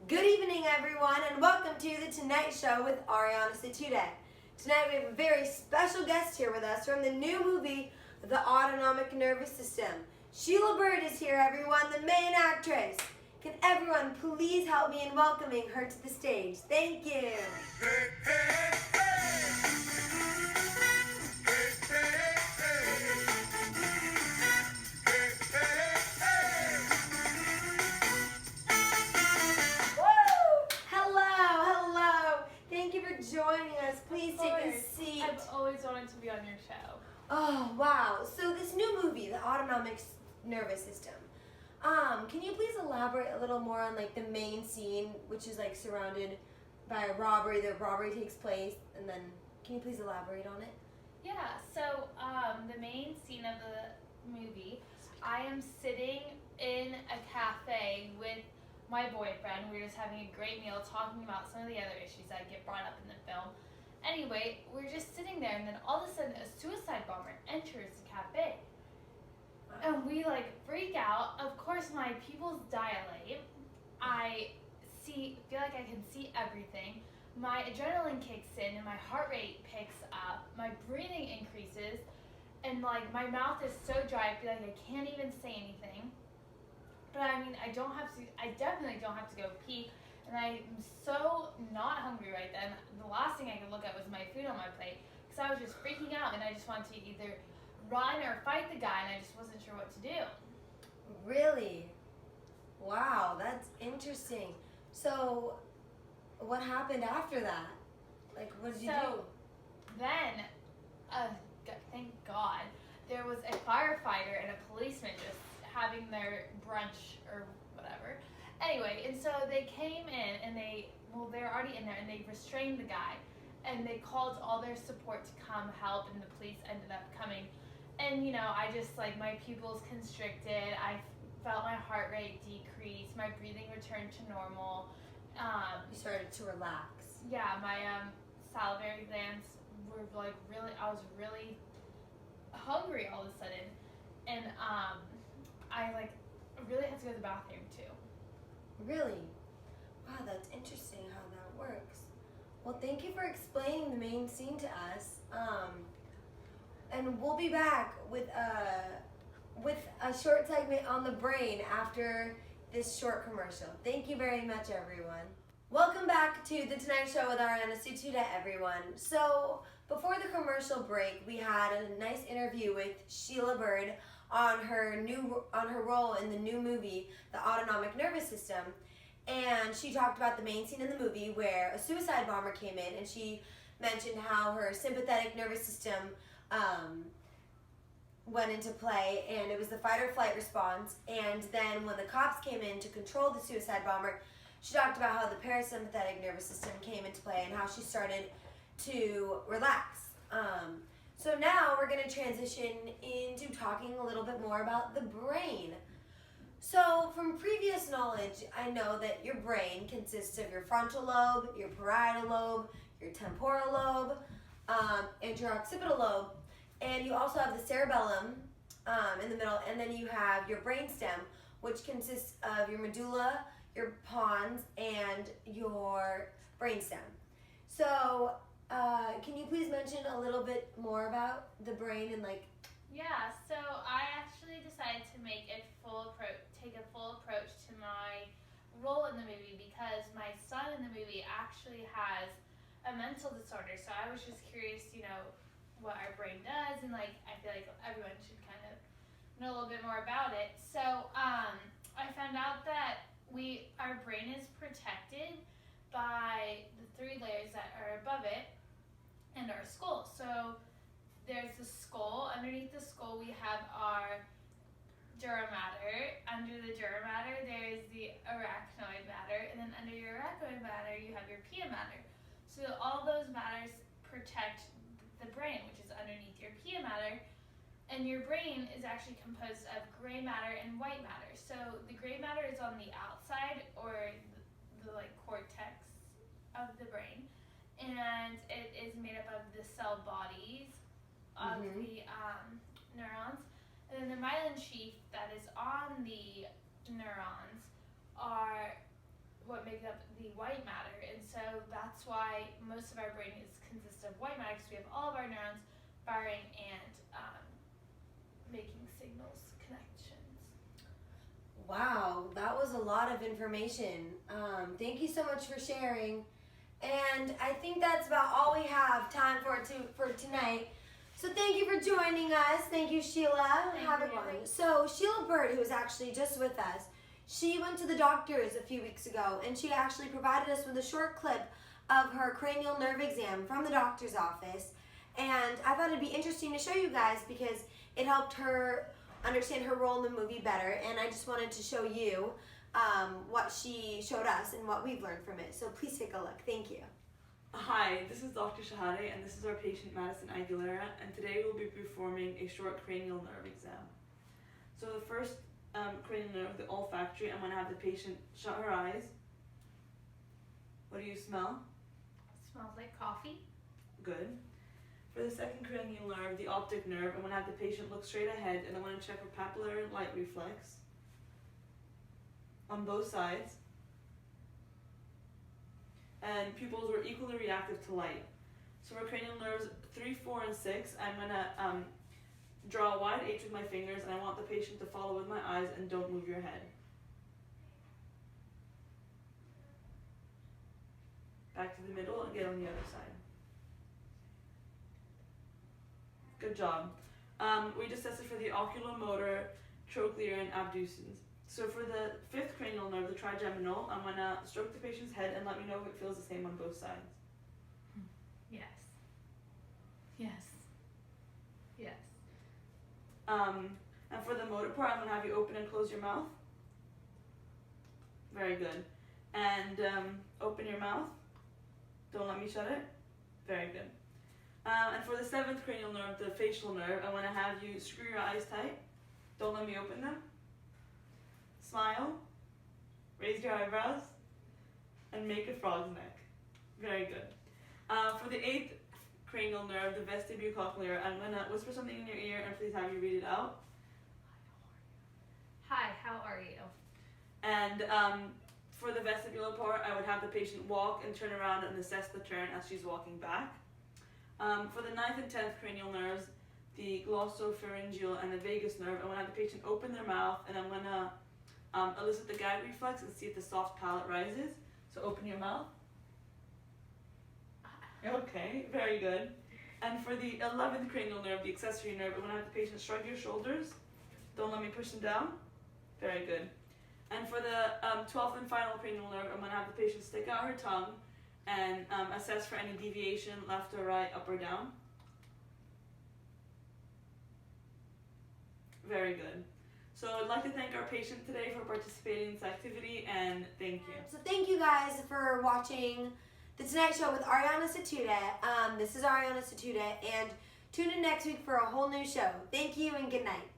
Good evening, everyone, and welcome to The Tonight Show with Ariana Situde. Tonight we have a very special guest here with us from the new movie, The Autonomic Nervous System. Sheila Bird is here, everyone, the main actress. Can everyone please help me in welcoming her to the stage? Thank you. Thank you for joining us. Please take a seat. I've always wanted to be on your show. Oh, wow. So this new movie, The Autonomic Nervous System, can you please elaborate a little more on like the main scene, which is like surrounded by a robbery? The robbery takes place, and then can you please elaborate on it? Yeah, so the main scene of the movie, I am sitting in a cafe with my boyfriend. We're just having a great meal, talking about some of the other issues that get brought up in the film. Anyway, we're just sitting there, and then all of a sudden a suicide bomber enters the cafe. And we like freak out. Of course, my pupils dilate. I feel like I can see everything. My adrenaline kicks in and my heart rate picks up. My breathing increases, and like my mouth is so dry, I feel like I can't even say anything. But I mean, I definitely don't have to go pee, and I'm so not hungry right then. The last thing I could look at was my food on my plate, because I was just freaking out, and I just wanted to either run or fight the guy, and I just wasn't sure what to do. Really? Wow, that's interesting. So, what happened after that? Like, what did you do? Then, thank God, there was a firefighter and a policeman just having their brunch or whatever. Anyway, and so they came in and they were already in there, and they restrained the guy, and they called all their support to come help, and the police ended up coming. And, you know, I just, like, my pupils constricted, I felt my heart rate decrease, my breathing returned to normal. You started to relax. Yeah, my salivary glands were, like, I was really hungry all of a sudden. And, I really had to go to the bathroom too. Really? Wow, that's interesting how that works. Well, thank you for explaining the main scene to us. And we'll be back with a short segment on the brain after this short commercial. Thank you very much, everyone. Welcome back to The Tonight Show with Ariana Situde, everyone. So, before the commercial break, we had a nice interview with Sheila Bird on her role in the new movie, The Autonomic Nervous System. And she talked about the main scene in the movie where a suicide bomber came in, and she mentioned how her sympathetic nervous system went into play, and it was the fight or flight response. And then when the cops came in to control the suicide bomber, she talked about how the parasympathetic nervous system came into play and how she started to relax. So now we're going to transition into talking a little bit more about the brain. So from previous knowledge, I know that your brain consists of your frontal lobe, your parietal lobe, your temporal lobe, and your occipital lobe. And you also have the cerebellum in the middle, and then you have your brainstem, which consists of your medulla, your pons, and your brainstem. So can you please mention a little bit more about the brain and like? Yeah, so I actually decided to take a full approach to my role in the movie, because my son in the movie actually has a mental disorder. So I was just curious, you know, what our brain does, and like I feel like everyone should kind of know a little bit more about it. So I found out that our brain is protected by the 3 layers that are above it and our skull. So there's the skull. Underneath the skull we have our dura mater. Under the dura mater there's the arachnoid matter, and then under your arachnoid matter you have your pia mater. So all those matters protect the brain, which is underneath your pia mater. And your brain is actually composed of gray matter and white matter. So the gray matter is on the outside, or the like cortex of the brain, and it is made up of the cell bodies of the neurons. And then the myelin sheath that is on the neurons are what break up the white matter, and so that's why most of our brain consists of white matter, because we have all of our neurons firing and making signals, connections. Wow, that was a lot of information. Thank you so much for sharing. And I think that's about all we have time for tonight. So thank you for joining us. Thank you, Sheila. Have a good. So Sheila Bird, who was actually just with us, she went to the doctors a few weeks ago, and she actually provided us with a short clip of her cranial nerve exam from the doctor's office. And I thought it'd be interesting to show you guys because it helped her understand her role in the movie better. And I just wanted to show you what she showed us and what we've learned from it. So please take a look. Thank you. Hi, this is Dr. Shahade, and this is our patient Madison Aguilera, and today we'll be performing a short cranial nerve exam. So the first cranial nerve, the olfactory, I'm going to have the patient shut her eyes. What do you smell? It smells like coffee. Good. For the second cranial nerve, the optic nerve, I'm going to have the patient look straight ahead, and I'm going to check for papillary light reflex on both sides. And pupils were equally reactive to light. So for cranial nerves 3, 4, and 6, I'm going to draw a wide H with my fingers, and I want the patient to follow with my eyes and don't move your head. Back to the middle and get on the other side. Good job. We just tested for the oculomotor, trochlear, and abducens. So for the fifth cranial nerve, the trigeminal, I'm going to stroke the patient's head and let me know if it feels the same on both sides. Yes. Yes. Yes. And for the motor part, I'm going to have you open and close your mouth. Very good. And open your mouth. Don't let me shut it. Very good. And for the seventh cranial nerve, the facial nerve, I want to have you screw your eyes tight. Don't let me open them. Smile. Raise your eyebrows. And make a frog's neck. Very good. For the eighth cranial nerve, the vestibulocochlear, I'm going to whisper something in your ear and please have you read it out. Hi, how are you? And for the vestibular part, I would have the patient walk and turn around and assess the turn as she's walking back. For the 9th and 10th cranial nerves, the glossopharyngeal and the vagus nerve, I want to have the patient open their mouth, and I'm going to elicit the gag reflex and see if the soft palate rises. So open your mouth. Okay, very good. And for the 11th cranial nerve, the accessory nerve, I want to have the patient shrug your shoulders. Don't let me push them down. Very good. And for the 12th and final cranial nerve, I'm going to have the patient stick out her tongue and assess for any deviation, left or right, up or down. Very good. So I'd like to thank our patient today for participating in this activity, and thank you. So thank you guys for watching The Tonight Show with Ariana Satuda. This is Ariana Satuda, and tune in next week for a whole new show. Thank you and good night.